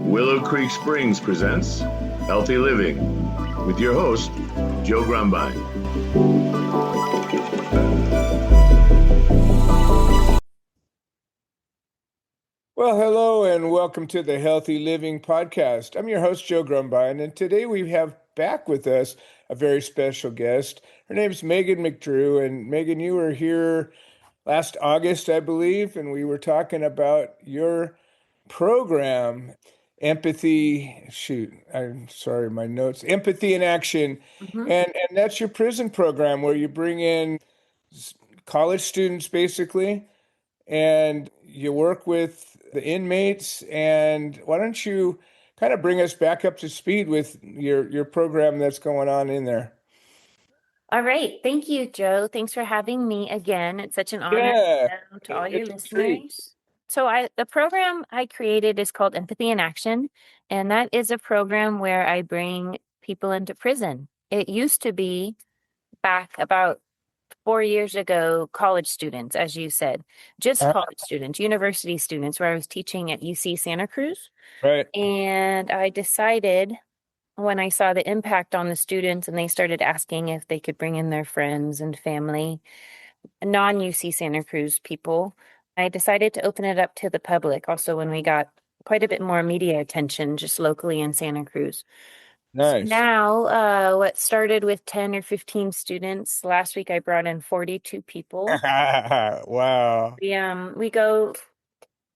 Willow Creek Springs presents Healthy Living with your host, Joe Grumbine. Well, hello and welcome to the Healthy Living Podcast. I'm your host, Joe Grumbine, and today we have back with us a very special guest. Her name's Megan McDrew, and Megan, you were here last August, I believe, and we were talking about your program, I'm sorry, my notes, Empathy in Action, Mhm. and that's your prison program where you bring in college students, basically, and you work with the inmates. And why don't you kind of bring us back up to speed with your program that's going on in there? All right. Thank you, Joe. Thanks for having me again. It's such an honor Yeah, to all your it's a treat. listeners. The program I created is called Empathy in Action, and that is a program where I bring people into prison. It used to be back about 4 years ago, college students, as you said, just Uh, college students, university students, where I was teaching at UC Santa Cruz. right. And I decided when I saw the impact on the students and they started asking if they could bring in their friends and family, non-UC Santa Cruz people, I decided to open it up to the public also when we got quite a bit more media attention just locally in Santa Cruz. So Nice. now, what started with 10 or 15 students, last week I brought in 42 people. Wow.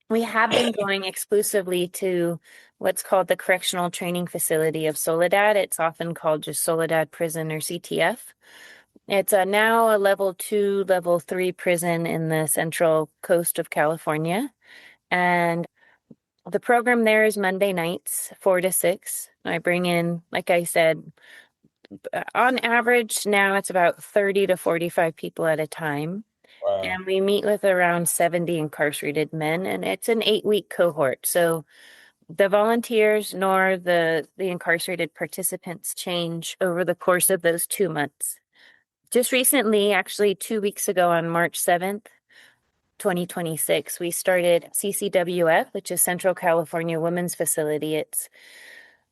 We have been going exclusively to what's called the Correctional Training Facility of Soledad. It's often called just Soledad Prison or CTF. It's now a level 2, level 3 prison in the central coast of California. And the program there is Monday nights, 4 to 6. I bring in, like I said, on average now it's about 30 to 45 people at a time. Wow. And we meet with around 70 incarcerated men, and it's an 8-week cohort. So the volunteers nor the incarcerated participants change over the course of those 2 months. Just recently, actually 2 weeks ago on March 7th, 2026, we started CCWF, which is Central California Women's Facility. It's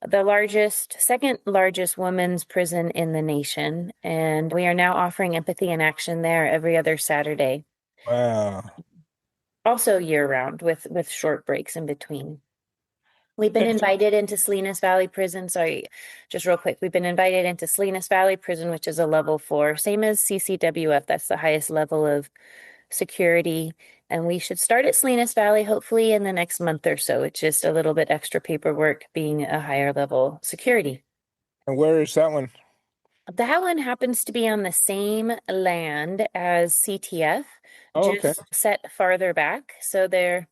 the second largest women's prison in the nation. And we are now offering empathy in action there every other Saturday, Wow. also year round with short breaks in between. We've been That's- invited into Salinas Valley Prison. Sorry, just real quick. We've been invited into Salinas Valley Prison, which is a level 4, same as CCWF. That's the highest level of security. And we should start at Salinas Valley hopefully in the next month or so. It's just a little bit extra paperwork being a higher level security. And where is that one? That one happens to be on the same land as CTF, Oh, okay. just set farther back. So they're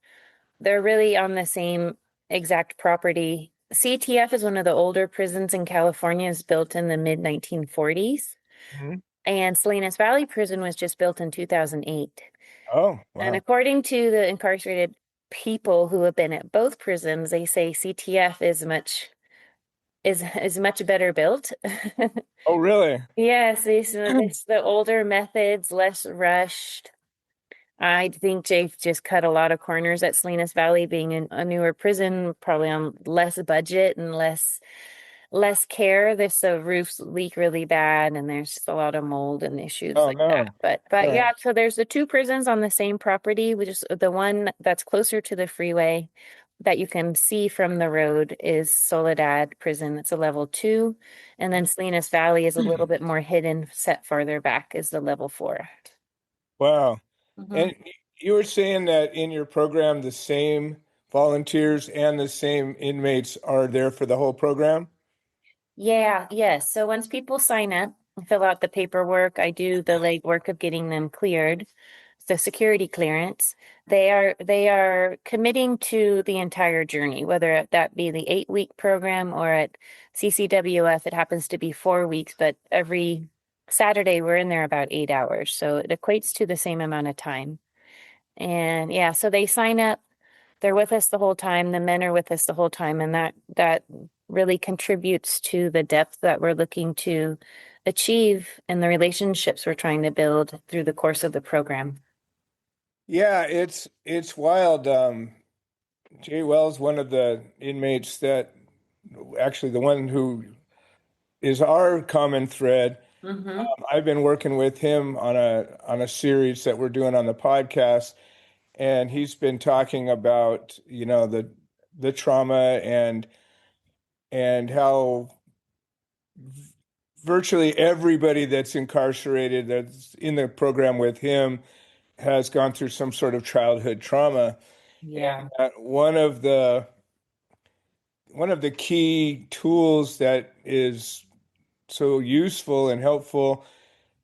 really on the same exact property. CTF is one of the older prisons in California. It's built in the mid 1940s. Mhm. And Salinas Valley Prison was just built in 2008. Oh, And wow. according to the incarcerated people who have been at both prisons, they say CTF is much better built. Oh, really? Yes, it's the older methods, less rushed. I think they've just cut a lot of corners at Salinas Valley, being a newer prison, probably on less budget and less care. There's the roofs leak really bad, and there's just a lot of mold and issues Oh, like that. no. But Yeah. yeah, so there's the two prisons on the same property, which is the one that's closer to the freeway that you can see from the road is Soledad Prison. It's a level 2, and then Salinas Valley is a little bit more hidden, set farther back is the level 4. Wow. Mhm. And you were saying that in your program, the same volunteers and the same inmates are there for the whole program? Yeah, yes. So once people sign up, fill out the paperwork, I do the legwork of getting them cleared, the security clearance. They are committing to the entire journey, whether that be the 8-week program or at CCWF, it happens to be 4 weeks, but every Saturday we're in there about 8 hours. So it equates to the same amount of time. And yeah, so they sign up, they're with us the whole time. The men are with us the whole time, and that really contributes to the depth that we're looking to achieve and the relationships we're trying to build through the course of the program. Yeah, it's wild. Jay Wells, one of the inmates that actually the one who is our common thread. Mm-hmm. I've been working with him on a series that we're doing on the podcast, and he's been talking about, the trauma and how virtually everybody that's incarcerated that's in the program with him has gone through some sort of childhood trauma. Yeah. And one of the key tools that is so useful and helpful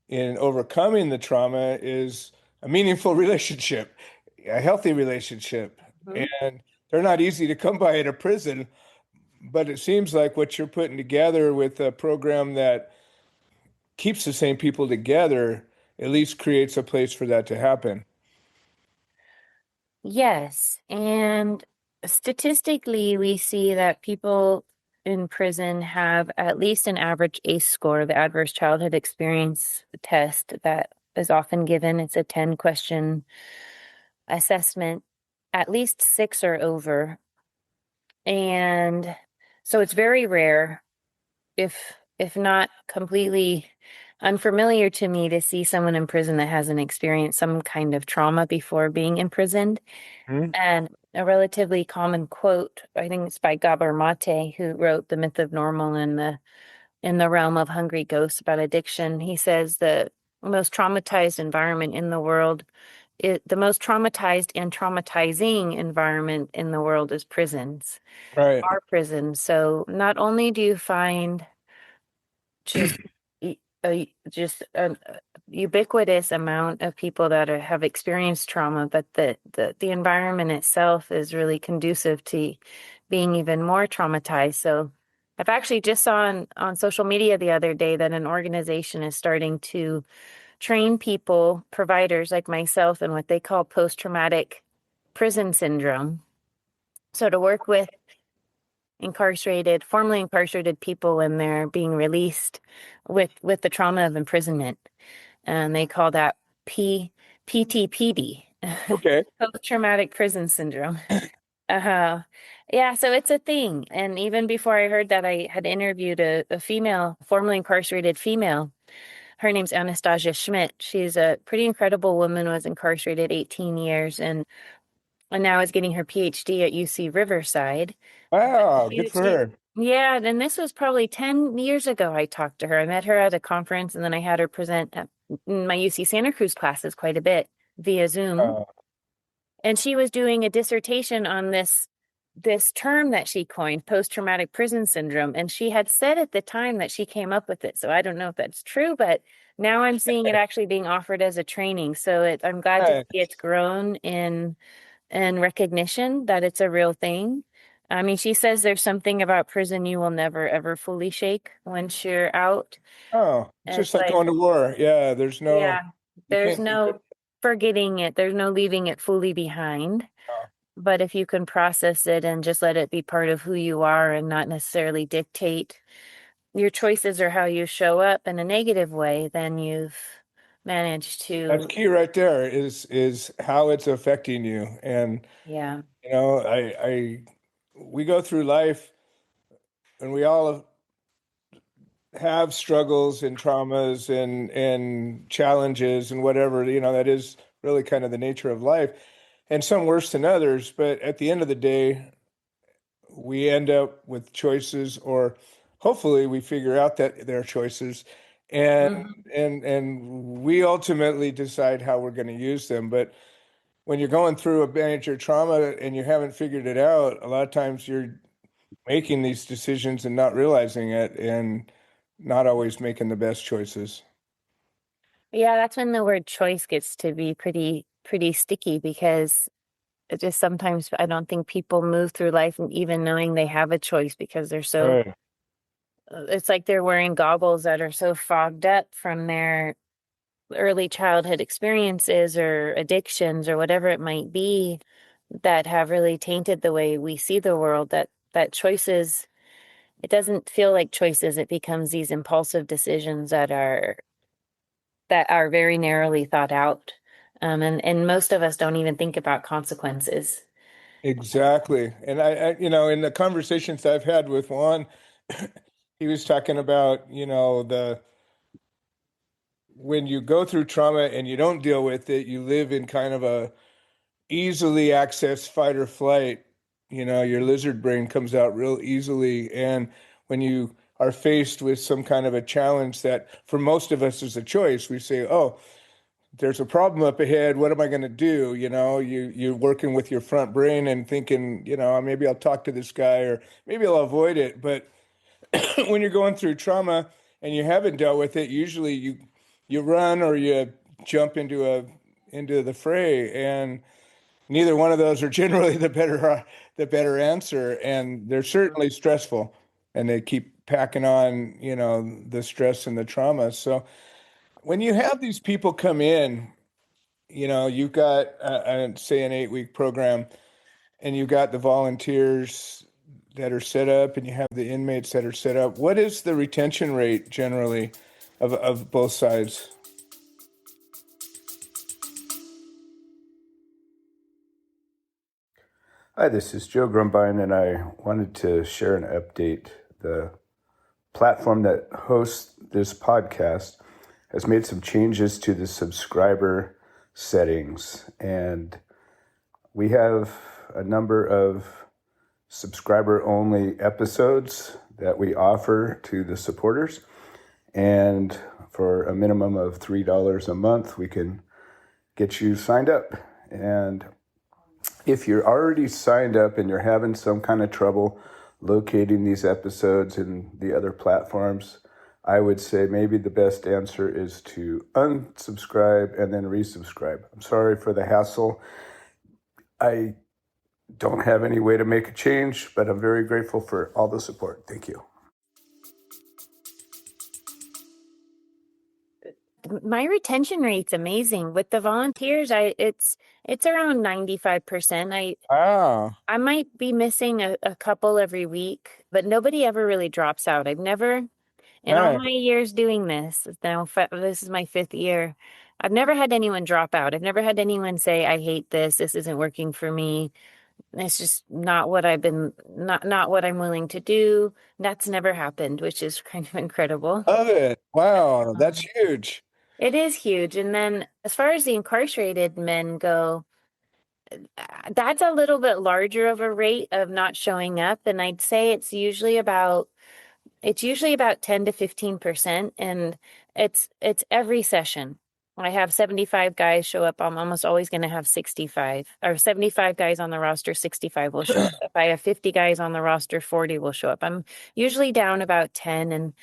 in overcoming the trauma is a meaningful relationship, a healthy relationship. Mhm. And they're not easy to come by at a prison, but it seems like what you're putting together with a program that keeps the same people together at least creates a place for that to happen. Yes. And statistically, we see that people in prison have at least an average ACE score, the Adverse Childhood Experience test that is often given. It's a 10-question assessment, at least six or over. And so it's very rare, if not completely unfamiliar to me, to see someone in prison that hasn't experienced some kind of trauma before being imprisoned. Hmm. And a relatively common quote, I think it's by Gabor Mate, who wrote The Myth of Normal and in the realm of hungry ghosts about addiction. He says the most traumatized environment in the world, the most traumatized and traumatizing environment in the world is prisons, Right. our prisons. So not only do you find just just an ubiquitous amount of people that have experienced trauma, but the environment itself is really conducive to being even more traumatized. So I've actually just saw on social media the other day that an organization is starting to train people, providers like myself, in what they call post-traumatic prison syndrome. So to work with formerly incarcerated people when they're being released with the trauma of imprisonment. And they call that PTPD, Okay. post-traumatic prison syndrome. Uh-huh. Yeah, so it's a thing. And even before I heard that, I had interviewed a female, formerly incarcerated female. Her name's Anastasia Schmidt. She's a pretty incredible woman, was incarcerated 18 years and now is getting her PhD at UC Riverside. Wow, good for She, her. yeah, and this was probably 10 years ago I talked to her. I met her at a conference and then I had her present at my UC Santa Cruz classes quite a bit via Zoom. Uh, And she was doing a dissertation on this term that she coined, post-traumatic prison syndrome. And she had said at the time that she came up with it. So I don't know if that's true, but now I'm seeing it actually being offered as a training. So I'm glad to yeah. see it's grown in and recognition that it's a real thing. I mean, she says there's something about prison you will never ever fully shake once you're out. Oh, it's just It's like like, going to war. Yeah, yeah, you there's can't do it. no forgetting it, there's no leaving it fully behind. Oh, But if you can process it and just let it be part of who you are and not necessarily dictate your choices or how you show up in a negative way, then you've managed that's to, key right there is how it's affecting you. And yeah. we go through life and we all have struggles and traumas and challenges and whatever, that is really kind of the nature of life. And some worse than others, but at the end of the day, we end up with choices, or hopefully we figure out that there are choices, and Mhm. and we ultimately decide how we're going to use them. But when you're going through a major trauma and you haven't figured it out, a lot of times you're making these decisions and not realizing it, and not always making the best choices. Yeah, that's when the word choice gets to be pretty sticky because it just sometimes I don't think people move through life and even knowing they have a choice because they're so Right. it's like they're wearing goggles that are so fogged up from their early childhood experiences or addictions or whatever it might be that have really tainted the way we see the world, that choices, it doesn't feel like choices, it becomes these impulsive decisions that are very narrowly thought out. And most of us don't even think about consequences. Exactly. And in the conversations I've had with Juan, he was talking about, the when you go through trauma and you don't deal with it, you live in kind of a easily accessed fight or flight. Your lizard brain comes out real easily. And when you are faced with some kind of a challenge that for most of us is a choice, we say, oh, there's a problem up ahead. What am I going to do? You're working with your front brain and thinking, maybe I'll talk to this guy or maybe I'll avoid it. But when you're going through trauma and you haven't dealt with it, usually you run or you jump into the fray, and neither one of those are generally the better answer, and they're certainly stressful, and they keep packing on, the stress and the trauma. So when you have these people come in, you've got say an 8-week program, and you've got the volunteers that are set up, and you have the inmates that are set up. What is the retention rate generally of both sides? Hi, this is Joe Grumbine, and I wanted to share an update. The platform that hosts this podcast has made some changes to the subscriber settings, and we have a number of subscriber-only episodes that we offer to the supporters, and for a minimum of $3 a month, we can get you signed up. And if you're already signed up and you're having some kind of trouble locating these episodes in the other platforms, I would say maybe the best answer is to unsubscribe and then resubscribe. I'm sorry for the hassle. I don't have any way to make a change, but I'm very grateful for all the support. Thank you. My retention rate's amazing. With the volunteers, it's around 95%. Wow. I might be missing a couple every week, but nobody ever really drops out. I've never, in all Nice. my years doing this, now this is my 5th year, I've never had anyone drop out. I've never had anyone say, I hate this. This isn't working for me. It's just not what not what I'm willing to do. That's never happened, which is kind of incredible. Love it. Wow, that's Um, huge. It is huge. And then as far as the incarcerated men go, that's a little bit larger of a rate of not showing up. And I'd say it's usually about 10 to 15%. And it's every session. I have 75 guys show up. I'm almost always going to have 65 or 75 guys on the roster, 65 will show up. If I have 50 guys on the roster, 40 will show up. I'm usually down about 10, and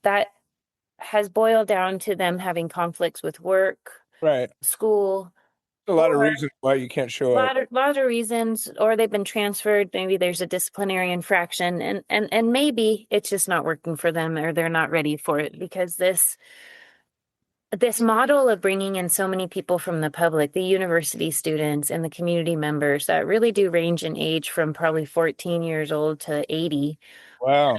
that has boiled down to them having conflicts with work, Right. school, A lot of or reasons why you can't show up. lot of reasons, or they've been transferred. Maybe there's a disciplinary infraction, and maybe it's just not working for them, or they're not ready for it, because this model of bringing in so many people from the public, the university students and the community members that really do range in age from probably 14 years old to 80. Wow.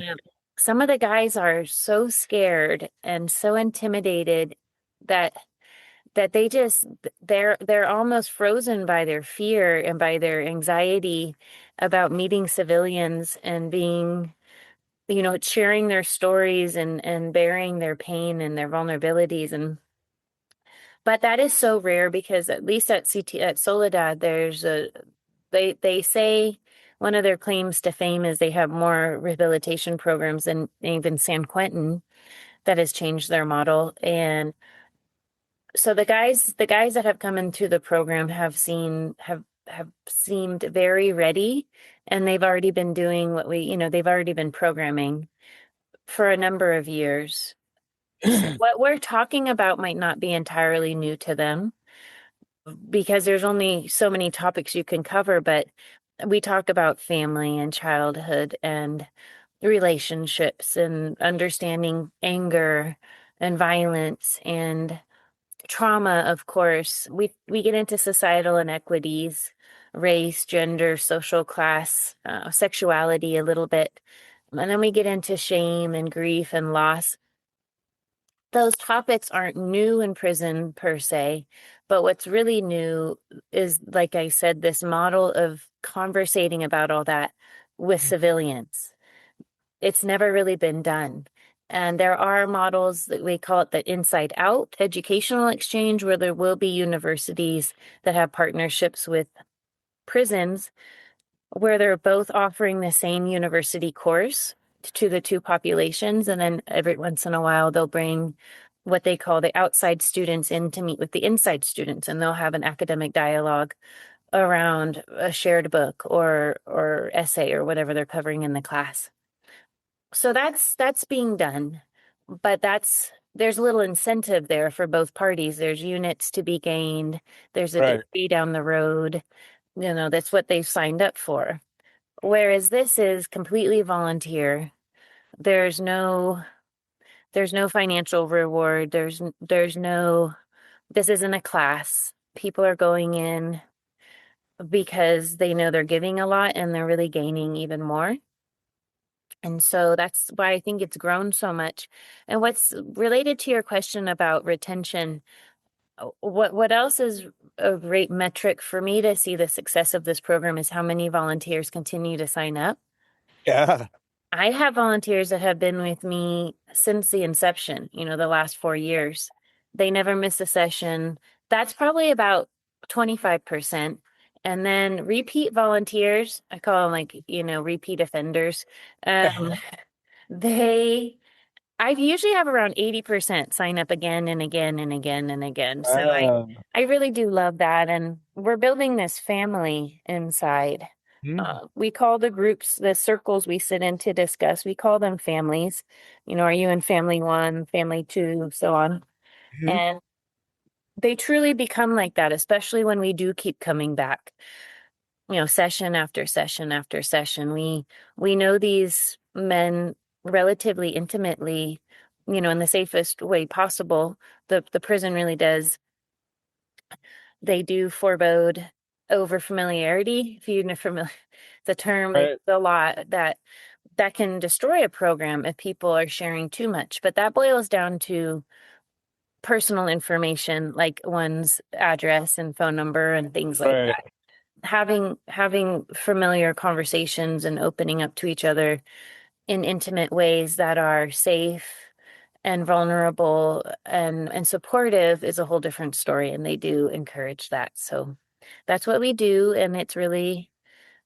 Some of the guys are so scared and so intimidated that they're almost frozen by their fear and by their anxiety about meeting civilians and being, sharing their stories and bearing their pain and their vulnerabilities. But that is so rare, because at least at Soledad, they say one of their claims to fame is they have more rehabilitation programs than even San Quentin. That has changed their model. And so the guys that have come into the program have seemed very ready, and they've already been doing they've already been programming for a number of years. So what we're talking about might not be entirely new to them, because there's only so many topics you can cover, but we talk about family and childhood and relationships and understanding anger and violence and trauma. Of course, we get into societal inequities, race, gender, social class, sexuality a little bit, and then we get into shame and grief and loss. those topics aren't new in prison per se, but what's really new is, like I said, this model of conversating about all that with civilians. It's never really been done. And there are models that we call it the inside out educational exchange, where there will be universities that have partnerships with prisons where they're both offering the same university course to the two populations. And then every once in a while, they'll bring what they call the outside students in to meet with the inside students, and they'll have an academic dialogue around a shared book or essay or whatever they're covering in the class. So that's being done, but there's a little incentive there for both parties. There's units to be gained. There's a Right. degree down the road. That's what they've signed up for. Whereas this is completely volunteer. There's no financial reward. There's no, this isn't a class. People are going in because they know they're giving a lot and they're really gaining even more. And so that's why I think it's grown so much. And what's related to your question about retention, what else is a great metric for me to see the success of this program is how many volunteers continue to sign up. Yeah. I have volunteers that have been with me since the inception, the last 4 years. They never miss a session. That's probably about 25%. And then repeat volunteers, I call them repeat offenders. Um, they, I usually have around 80% sign up again and again and again and again. So Um, I really do love that. And we're building this family inside. We call the groups, the circles we sit in to discuss, we call them families. Are you in family one, family two, so on. mhm. And they truly become like that, especially when we do keep coming back, session after session after session. We know these men relatively intimately, in the safest way possible. The prison really does. They do forebode over familiarity. If you know familiar, the term, Right. a lot that can destroy a program if people are sharing too much. But that boils down to personal information like one's address and phone number and things like Right. that. Having familiar conversations and opening up to each other in intimate ways that are safe and vulnerable and supportive is a whole different story, and they do encourage that. So that's what we do, and it's really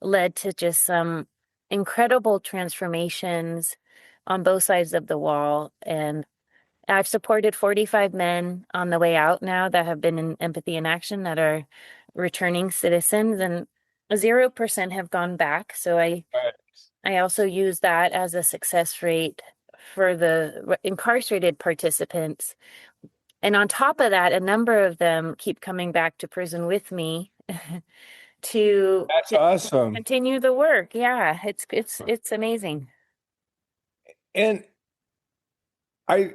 led to just some incredible transformations on both sides of the wall. And I've supported 45 men on the way out now that have been in empathy in action that are returning citizens, and 0% have gone back. So Right. I also use that as a success rate for the incarcerated participants. And on top of that, a number of them keep coming back to prison with me That's to awesome. continue the work. Yeah, it's amazing. And I,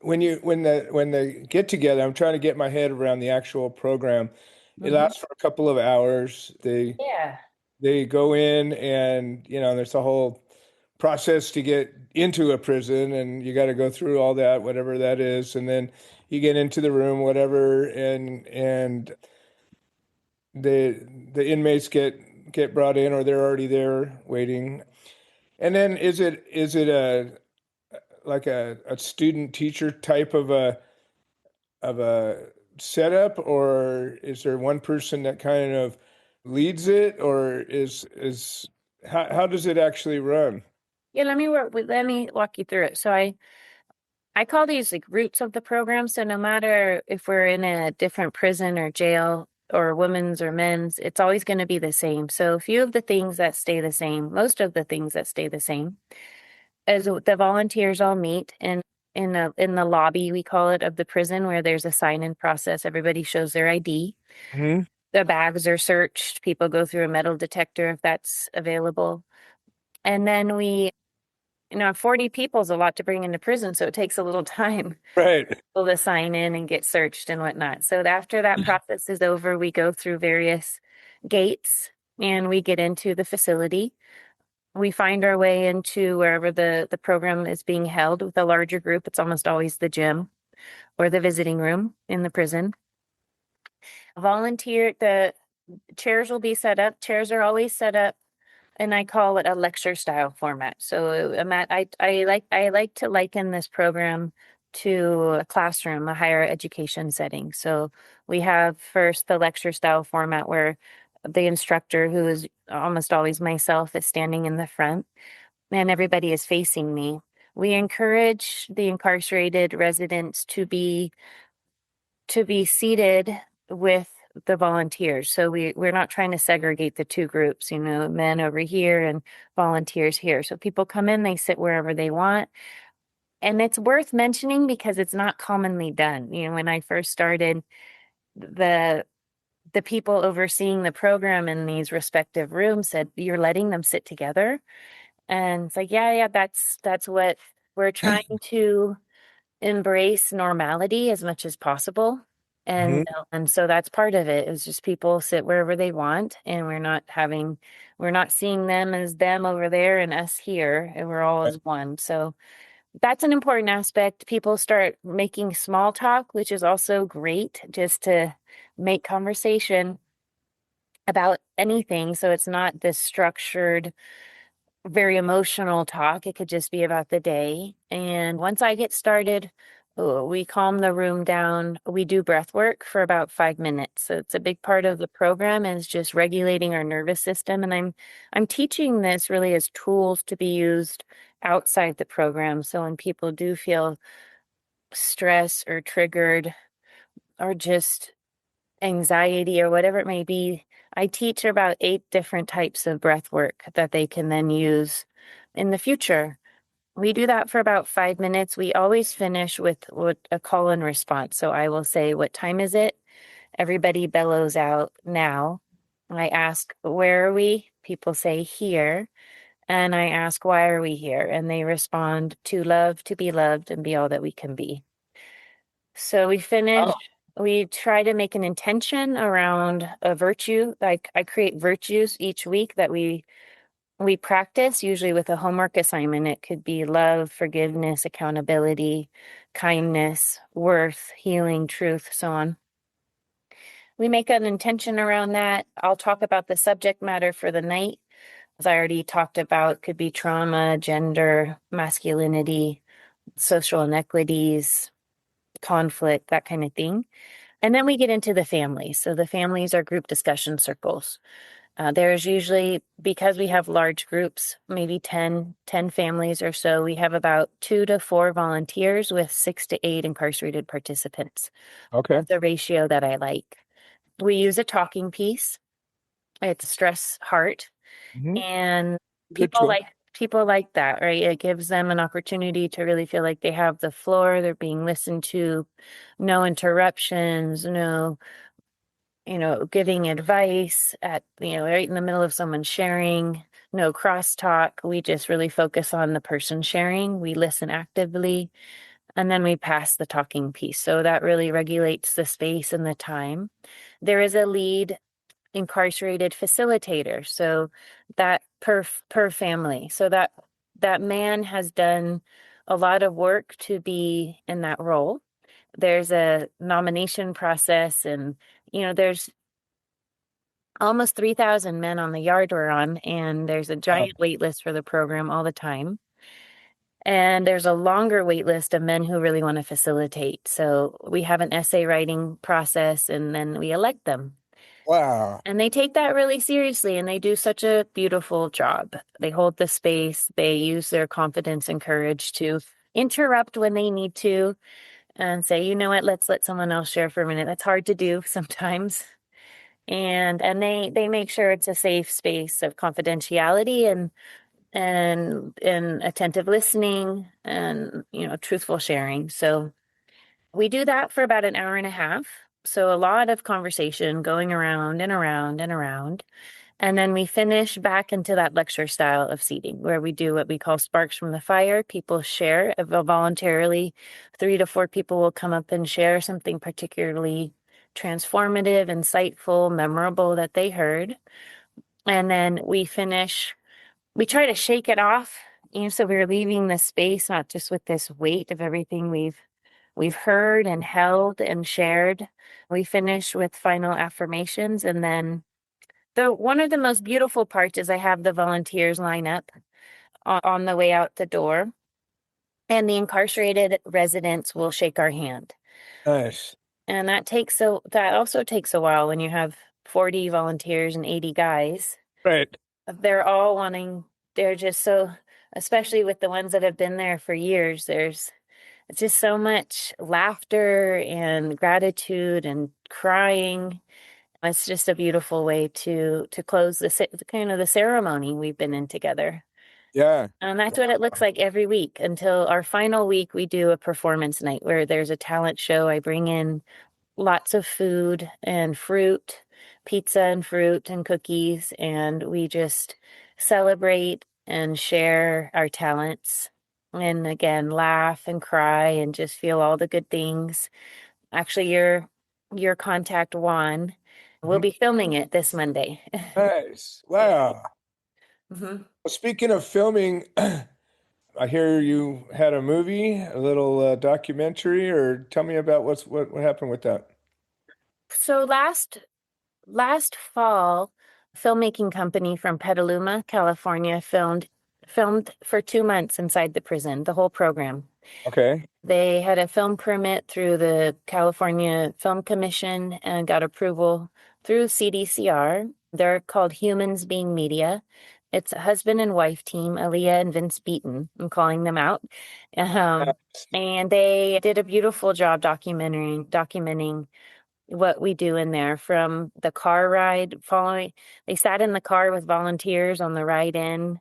when they get together, I'm trying to get my head around the actual program. It Mhm. lasts for a couple of hours. Yeah. They go in and, there's a whole process to get into a prison, and you got to go through all that, whatever that is. And then you get into the room, whatever, and the inmates get brought in, or they're already there waiting. And then is it a like a student teacher type of a setup, or is there one person that kind of leads it, or is how does it actually run? Yeah, let me walk you through it. So I call these like roots of the program. So no matter if we're in a different prison or jail or women's or men's, it's always going to be the same. So a few of the things that stay the same, most of the things that stay the same, as the volunteers all meet in the lobby, we call it, of the prison, where there's a sign-in process. Everybody shows their ID. Hmm. The bags are searched. People go through a metal detector if that's available. And then 40 people is a lot to bring into prison, so it takes a little time Right. for people to sign in and get searched and whatnot. So after that process is over, we go through various gates and we get into the facility. We find our way into wherever the program is being held with a larger group. It's almost always the gym or the visiting room in the prison. The chairs will be set up. Chairs are always set up, and I call it a lecture style format. So, Matt, I like to liken this program to a classroom, a higher education setting. So we have first the lecture style format where the instructor, who is almost always myself, is standing in the front, and everybody is facing me. We encourage the incarcerated residents to be seated with the volunteers. So we're not trying to segregate the two groups, men over here and volunteers here. So people come in, they sit wherever they want. And it's worth mentioning because it's not commonly done. When I first started, the people overseeing the program in these respective rooms said, "You're letting them sit together." And it's like, yeah, that's what we're trying to embrace, normality as much as possible. And Mm-hmm. and so that's part of it, is just people sit wherever they want, and we're not seeing them as them over there and us here, and we're all as one. So that's an important aspect. People start making small talk, which is also great, just to make conversation about anything. So it's not this structured, very emotional talk. It could just be about the day. And once I get started, we calm the room down. We do breath work for about 5 minutes. So it's a big part of the program, is just regulating our nervous system. And I'm teaching this really as tools to be used outside the program. So when people do feel stress or triggered or just anxiety or whatever it may be, I teach about 8 different types of breath work that they can then use in the future. We do that for about 5 minutes. We always finish with what a call and response. So I will say, "What time is it?" Everybody bellows out, "Now." I ask, "Where are we?" People say, "Here." And I ask, "Why are we here?" And they respond, "To love, to be loved, and be all that we can be." So we finish. Oh, We try to make an intention around a virtue. Like, I create virtues each week that we practice, usually with a homework assignment. It could be love, forgiveness, accountability, kindness, worth, healing, truth, so on. We make an intention around that. I'll talk about the subject matter for the night. As I already talked about, could be trauma, gender, masculinity, social inequities, conflict, that kind of thing. And then we get into the families. So the families are group discussion circles. There's usually, because we have large groups, maybe 10 families or so, we have about 2 to 4 volunteers with 6 to 8 incarcerated participants. okay. That's a ratio that I like. We use a talking piece. It's stress heart. Mm-hmm. And Good people tool. like that, right? It gives them an opportunity to really feel like they have the floor, they're being listened to, no interruptions, no giving advice right in the middle of someone sharing, no crosstalk. We just really focus on the person sharing. We listen actively, and then we pass the talking piece. So that really regulates the space and the time. There is a lead incarcerated facilitator, so that per family. So that man has done a lot of work to be in that role. There's a nomination process, and there's almost 3,000 men on the yard we're on, and there's a giant wait list for the program all the time. And there's a longer wait list of men who really want to facilitate. So we have an essay writing process, and then we elect them. Wow. And they take that really seriously, and they do such a beautiful job. They hold the space. They use their confidence and courage to interrupt when they need to and say, "You know what, let's let someone else share for a minute." That's hard to do sometimes. And they make sure it's a safe space of confidentiality and attentive listening and truthful sharing. So we do that for about an hour and a half. So a lot of conversation going around and around and around. And then we finish back into that lecture style of seating, where we do what we call sparks from the fire. People share voluntarily. 3 to 4 people will come up and share something particularly transformative, insightful, memorable that they heard. And then we finish we try to shake it off, so we're leaving the space not just with this weight of everything we've heard and held and shared. We finish with final affirmations, and then one of the most beautiful parts is I have the volunteers line up on the way out the door, and the incarcerated residents will shake our hand. Nice. And that also takes a while when you have 40 volunteers and 80 guys. Right. They're all they're just so, especially with the ones that have been there for years, it's just so much laughter and gratitude and crying. It's just a beautiful way to close the kind of the ceremony we've been in together. Yeah. And that's what it looks like every week until our final week. We do a performance night where there's a talent show. I bring in lots of food and fruit, pizza and fruit and cookies, and we just celebrate and share our talents. And again, laugh and cry and just feel all the good things. Actually, your contact Juan, we'll Mhm. be filming it this Monday. Nice. Yeah. Wow. Mhm. Well, speaking of filming, I hear you had a movie, a little documentary, or tell me about what happened with that. So last fall, a filmmaking company from Petaluma, California, filmed for 2 months inside the prison, the whole program. Okay. They had a film permit through the California Film Commission and got approval through CDCR. They're called Humans Being Media. It's a husband and wife team, Aaliyah and Vince Beaton. I'm calling them out. Um, and they did a beautiful job documenting what we do in there, from the car ride following. They sat in the car with volunteers on the ride in,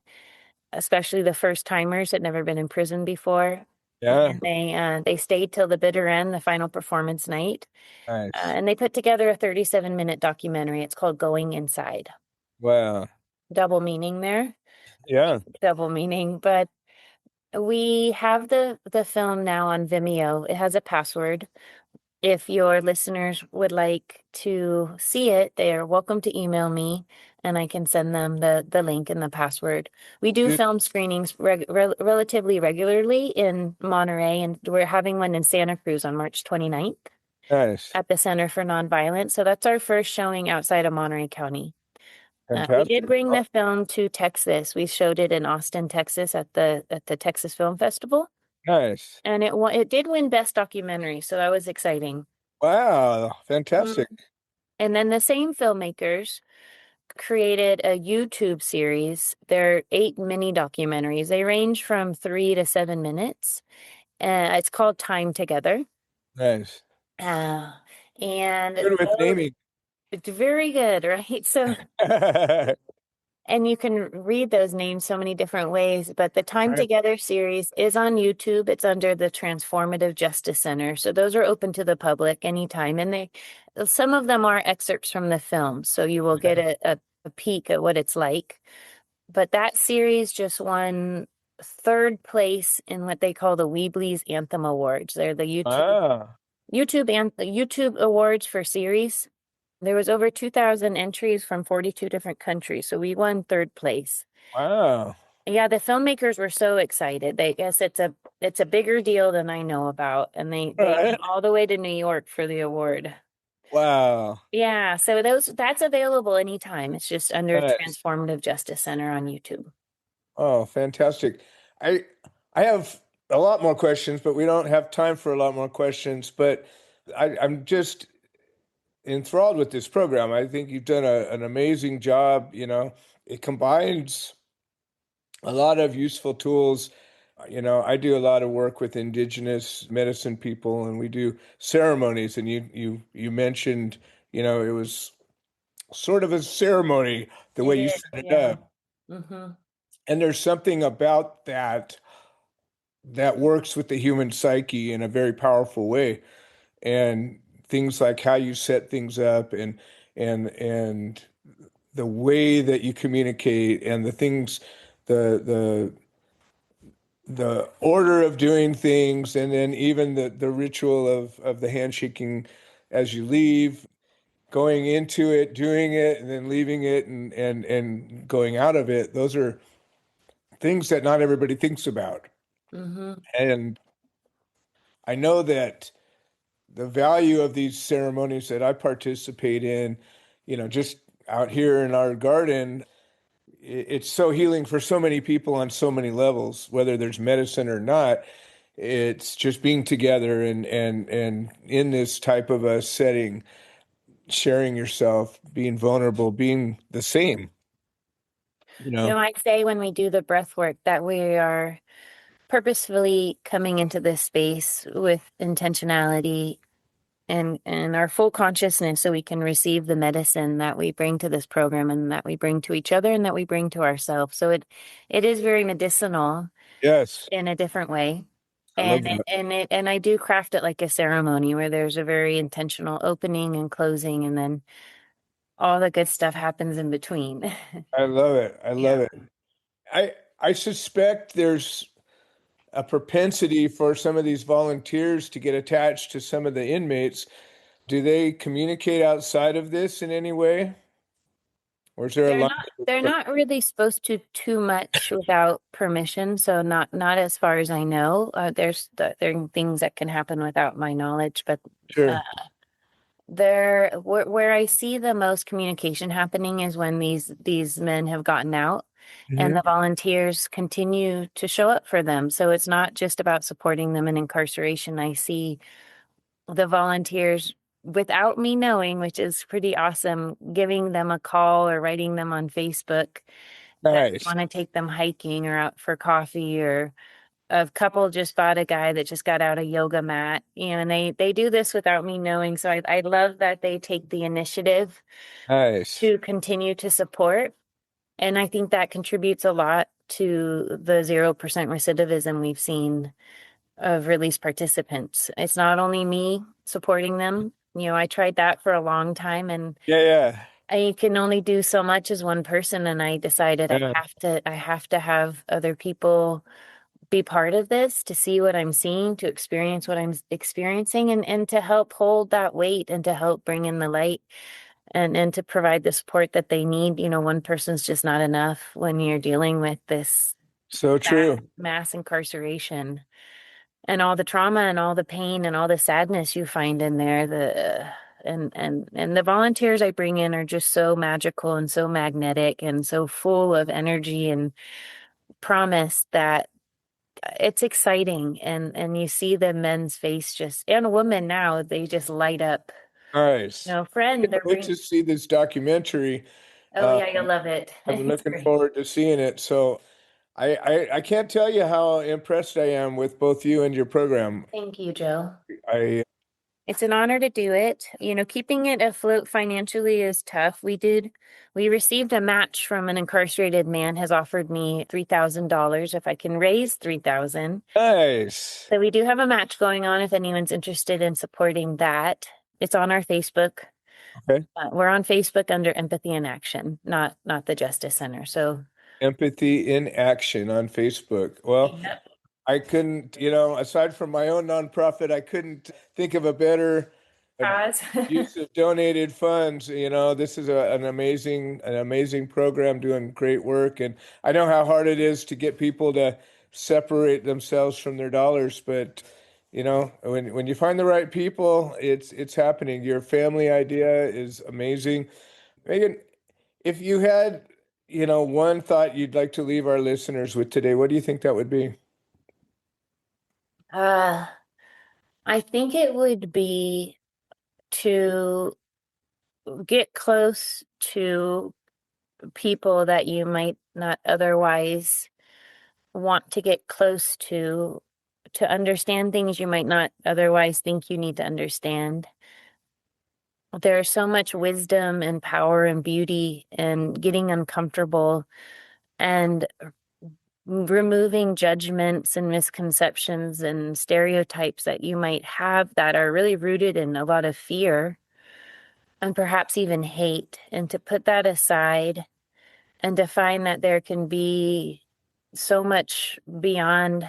especially the first timers that never been in prison before. Yeah. And they stayed till the bitter end, the final performance night. Nice. And they put together a 37-minute documentary. It's called Going Inside. Wow. Double meaning there. Yeah. Double meaning. But we have the film now on Vimeo. It has a password. If your listeners would like to see it, they are welcome to email me and I can send them the link and the password. We do Good. film screenings relatively regularly in Monterey, and we're having one in Santa Cruz on March 29th Nice. at the Center for Nonviolence. So that's our first showing outside of Monterey County. We did Fantastic. bring Oh, the film to Texas. We showed it in Austin, Texas at the Texas Film Festival. nice. And it did win Best Documentary, so that was exciting. Wow. Mhm. Fantastic. And then the same filmmakers created a YouTube series. They're 8 mini documentaries. They range from 3 to 7 minutes. It's called Time Together. Nice. Uh, and Good with naming. it's very good, right? So, and you can read those names so many different ways, but the Time Right. Together series is on YouTube. It's under the Transformative Justice Center. So those are open to the public anytime. And some of them are excerpts from the film. So you will get a peek at what it's like. But that series just won third place in what they call the Weebly's Anthem Awards. They're the Wow. YouTube awards for series. There was over 2,000 entries from 42 different countries, so we won third place. Wow. Yeah, the filmmakers were so excited. They guess it's a bigger deal than I know about, and they Right. went all the way to New York for the award. Wow. Yeah, so that's available anytime. It's just under Nice. Transformative Justice Center on YouTube. Oh, fantastic. I I have a lot more questions, but we don't have time for a lot more questions. But I'm just enthralled with this program. I think you've done an amazing job. It combines a lot of useful tools. I do a lot of work with indigenous medicine people, and we do ceremonies. And you mentioned, it was sort of a ceremony the It way you is, set it yeah. up. Mm-hmm. And there's something about that works with the human psyche in a very powerful way. And things like how you set things up, and the way that you communicate, and the the order of doing things, and then even the ritual of the handshaking as you leave, going into it, doing it, and then leaving it, and going out of it. Those are things that not everybody thinks about. Mm-hmm. And I know that the value of these ceremonies that I participate in, just out here in our garden, it's so healing for so many people on so many levels, whether there's medicine or not. It's just being together and in this type of a setting, sharing yourself, being vulnerable, being the same, I say when we do the breath work that we are purposefully coming into this space with intentionality and our full consciousness so we can receive the medicine that we bring to this program and that we bring to each other and that we bring to ourselves. So it is very medicinal Yes, in a different way. I love And that. and I do craft it like a ceremony where there's a very intentional opening and closing, and then all the good stuff happens in between. I love it. I love Yeah. it. I suspect there's a propensity for some of these volunteers to get attached to some of the inmates. Do they communicate outside of this in any way? Or is there a They're line? not they're not really supposed to too much without permission, so not as far as I know. There are things that can happen without my knowledge, but uh, Sure. where I see the most communication happening is when these men have gotten out and Hmm. the volunteers continue to show up for them. So it's not just about supporting them in incarceration. I see the volunteers without me knowing, which is pretty awesome, giving them a call or writing them on Facebook that Nice. want to take them hiking or out for coffee, or a couple just bought a guy that just got out a yoga mat, and they do this without me knowing. So I love that they take the initiative Nice. to continue to support. And I think that contributes a lot to the 0% recidivism we've seen of release participants. It's not only me supporting them. I tried that for a long time, and Yeah, yeah. I can only do so much as one person. And I decided Yeah. I have to have other people be part of this to see what I'm seeing, to experience what I'm experiencing, and to help hold that weight and to help bring in the light and to provide the support that they need. One person's just not enough when you're dealing with this So true. mass incarceration and all the trauma and all the pain and all the sadness you find in there. And the volunteers I bring in are just so magical and so magnetic and so full of energy and promise that it's exciting. And you see the men's face just, and a woman now, they just light up. Nice. Friend, Can't they're wait bring. to see this documentary. Oh Uh, yeah, you'll love it. I'm It's looking great. forward to seeing it. So I can't tell you how impressed I am with both you and your program. Thank you, Joe. I It's an honor to do it. Keeping it afloat financially is tough. We received a match from an incarcerated man has offered me $3,000 if I can raise 3,000. Nice. So we do have a match going on if anyone's interested in supporting that. It's on our Facebook. Okay. We're on Facebook under Empathy in Action, not the Justice Center. So Empathy in Action on Facebook. Well, yep. I couldn't, aside from my own nonprofit, I couldn't think of a better Pause. use of donated funds. This is an amazing program doing great work. And I know how hard it is to get people to separate themselves from their dollars, but when you find the right people, it's happening. Your family idea is amazing. Megan, if you had, one thought you'd like to leave our listeners with today, what do you think that would be? uh, I think it would be to get close to people that you might not otherwise want to get close to understand things you might not otherwise think you need to understand. There's so much wisdom and power and beauty and getting uncomfortable and removing judgments and misconceptions and stereotypes that you might have that are really rooted in a lot of fear and perhaps even hate, and to put that aside and to find that there can be so much beyond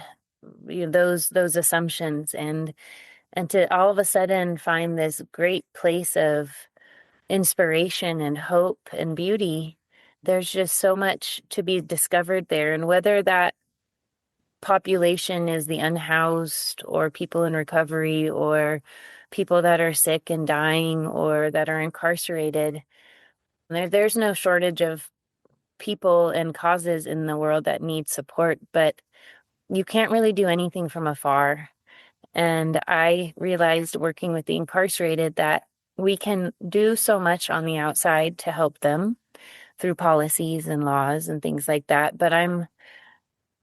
those assumptions, and to all of a sudden find this great place of inspiration and hope and beauty there's just so much to be discovered there. And whether that population is the unhoused or people in recovery or people that are sick and dying or that are incarcerated, there's no shortage of people and causes in the world that need support, but you can't really do anything from afar. And I realized working with the incarcerated that we can do so much on the outside to help them through policies and laws and things like that. But I'm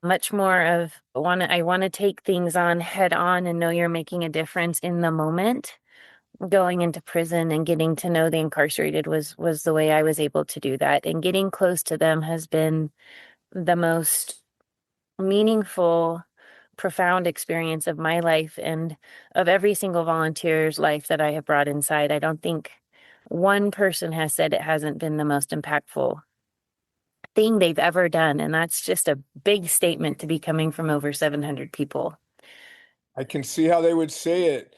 much more of I want to take things on head on and know you're making a difference in the moment. Going into prison and getting to know the incarcerated was the way I was able to do that. And getting close to them has been the most meaningful, profound experience of my life and of every single volunteer's life that I have brought inside. I don't think one person has said it hasn't been the most impactful thing they've ever done. And that's just a big statement to be coming from over 700 people. I can see how they would say it.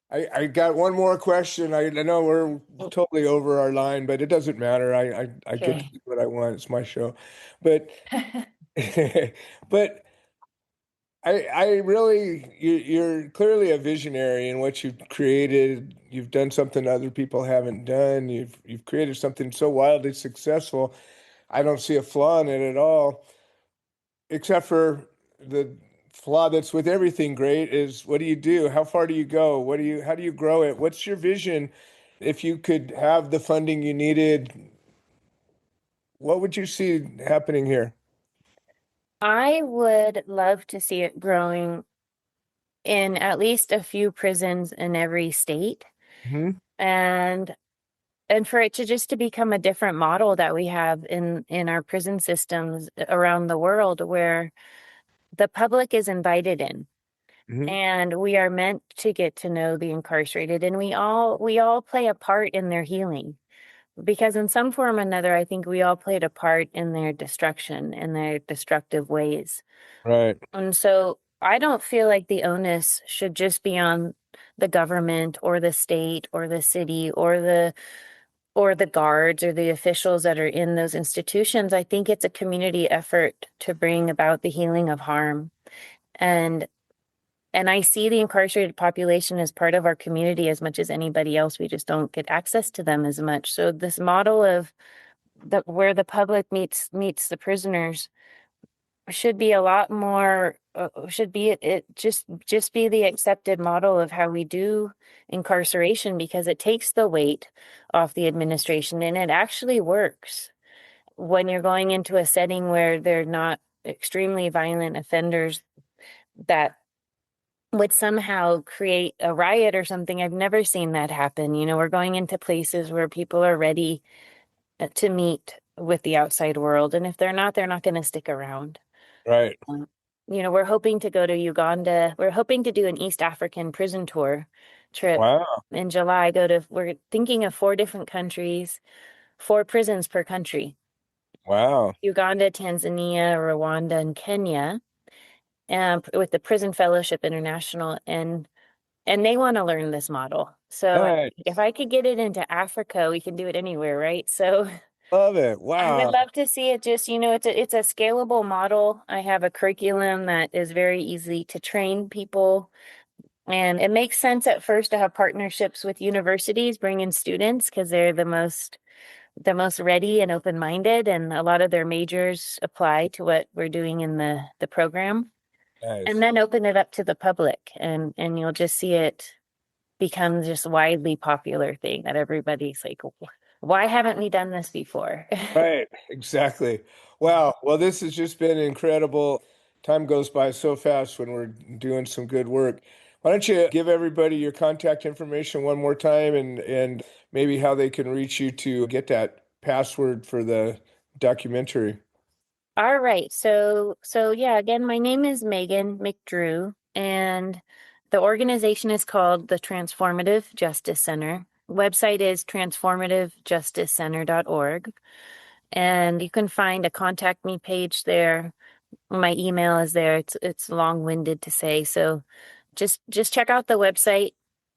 I got one more question. I know we're totally over our line, but it doesn't matter. I get to Okay. do what I want. It's my show. But but I really you're clearly a visionary in what you've created. You've done something other people haven't done. You've created something so wildly successful. I don't see a flaw in it at all, except for the flaw that's with everything great is what do you do? How far do you go? How do you grow it? What's your vision? If you could have the funding you needed, what would you see happening here? I would love to see it growing in at least a few prisons in every state. Hmm. And for it to just to become a different model that we have in our prison systems around the world where the public is invited in Hmm. and we are meant to get to know the incarcerated and we all play a part in their healing because in some form or another I think we all played a part in their destruction and their destructive ways. Right. And so I don't feel like the onus should just be on the government or the state or the city or the guards or the officials that are in those institutions. I think it's a community effort to bring about the healing of harm. And I see the incarcerated population as part of our community as much as anybody else. We just don't get access to them as much. So this model of where the public meets the prisoners should be a lot more should be it just be the accepted model of how we do incarceration because it takes the weight off the administration and it actually works when you're going into a setting where they're not extremely violent offenders that would somehow create a riot or something. I've never seen that happen. We're going into places where people are ready to meet with the outside world, and if they're not going to stick around. Right. Um, we're hoping to go to Uganda. We're hoping to do an East African prison tour trip Wow. in July. We're thinking of 4 different countries, 4 prisons per country: Wow. Uganda, Tanzania, Rwanda, and Kenya, with the Prison Fellowship International, and they want to learn this model. So Nice. if I could get it into Africa, we can do it anywhere, right? So Love it. I would Wow. love to see it just, it's a scalable model. I have a curriculum that is very easy to train people. And it makes sense at first to have partnerships with universities, bring in students because they're the most ready and open-minded, and a lot of their majors apply to what we're doing in the program. And Nice. then open it up to the public and you'll just see it become just widely popular thing that everybody's like, why haven't we done this before? Right, exactly. Wow. Well, this has just been incredible. Time goes by so fast when we're doing some good work. Why don't you give everybody your contact information one more time and maybe how they can reach you to get that password for the documentary? All right. So yeah, again, my name is Megan McDrew, and the organization is called the Transformative Justice Center. Website is transformativejusticecenter.org. And you can find a contact me page there. My email is there. It's long-winded to say. So just check out the website.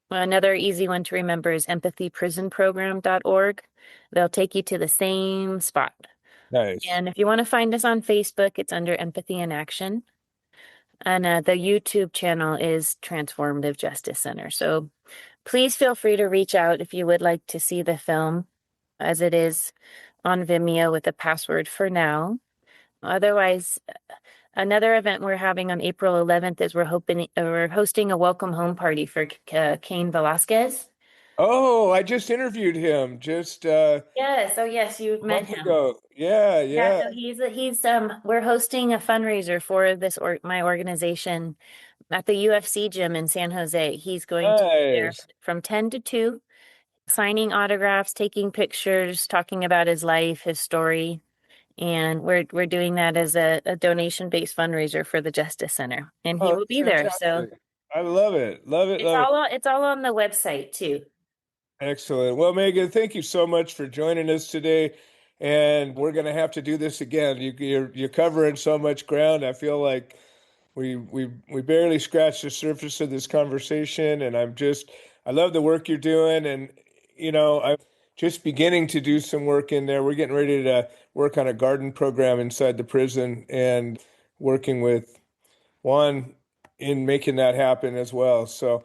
Another easy one to remember is empathyprisonprogram.org. They'll take you to the same spot. Nice. And if you want to find us on Facebook, it's under Empathy in Action. And the YouTube channel is Transformative Justice Center. So please feel free to reach out if you would like to see the film, as it is on Vimeo with a password for now. Otherwise, another event we're having on April 11th is we're hosting a welcome home party for Cain Velasquez. Oh, I just interviewed him just Yes, oh yes, you've a met month him. ago. Yeah, Yeah, yeah. so he's we're hosting a fundraiser for my organization at the UFC gym in San Jose. He's going to be there Nice. from 10 to 2, signing autographs, taking pictures, talking about his life, his story. And we're doing that as a donation-based fundraiser for the Justice Center. And he Oh, will that's be there. So fantastic. I love it. Love it. Love it. it's all on the website too. Excellent. Well, Megan, thank you so much for joining us today. And we're going to have to do this again. You're covering so much ground. I feel like we barely scratched the surface of this conversation. And I love the work you're doing. And, I'm just beginning to do some work in there. We're getting ready to work on a garden program inside the prison and working with Juan in making that happen as well. So,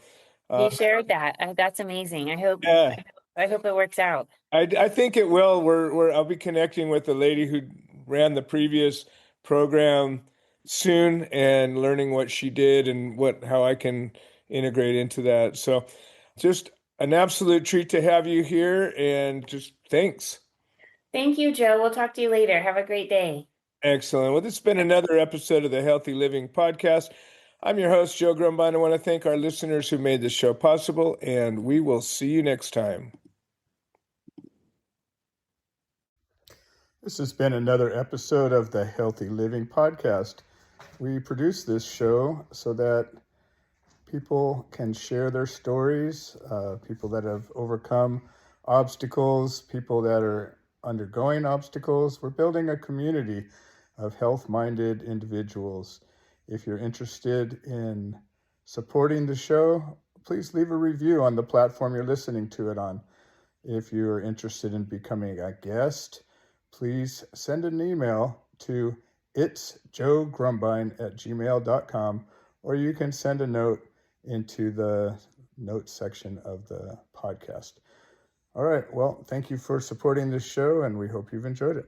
He shared that. That's amazing. yeah. I hope it works out. I think it will. I'll be connecting with the lady who ran the previous program soon and learning what she did and how I can integrate into that. So just an absolute treat to have you here and just thanks. Thank you, Joe. We'll talk to you later. Have a great day. Excellent. Well, this has been another episode of the Healthy Living Podcast. I'm your host, Joe Grumbine. I want to thank our listeners who made this show possible, and we will see you next time. This has been another episode of the Healthy Living Podcast. We produce this show so that people can share their stories, people that have overcome obstacles, people that are undergoing obstacles. We're building a community of health-minded individuals. If you're interested in supporting the show, please leave a review on the platform you're listening to it on. If you're interested in becoming a guest, please send an email to itsjoegrumbine@gmail.com, or you can send a note into the notes section of the podcast. All right. Well, thank you for supporting this show, and we hope you've enjoyed it.